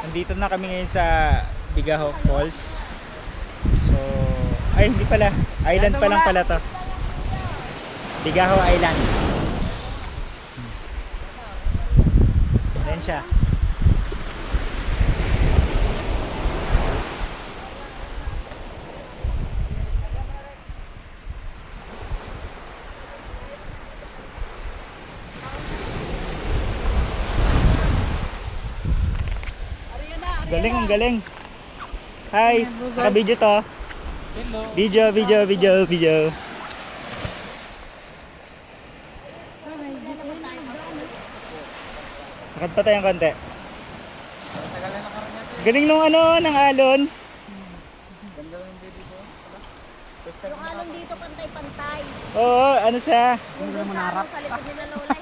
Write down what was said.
Nandito na kami ngayon sa Bigaho Falls. So, ay hindi pala. Island pa lang pala to. Bigaho Island. Ayan siya. Galing, ang galing. Hi, naka-video to. Hello. Video. Lakad pa tayong konti. Galing nung ano, ng alon. Ganda ng baby ko. Yung alon dito pantay-pantay. Oo, ano siya? Yung dun sa likod nila lola.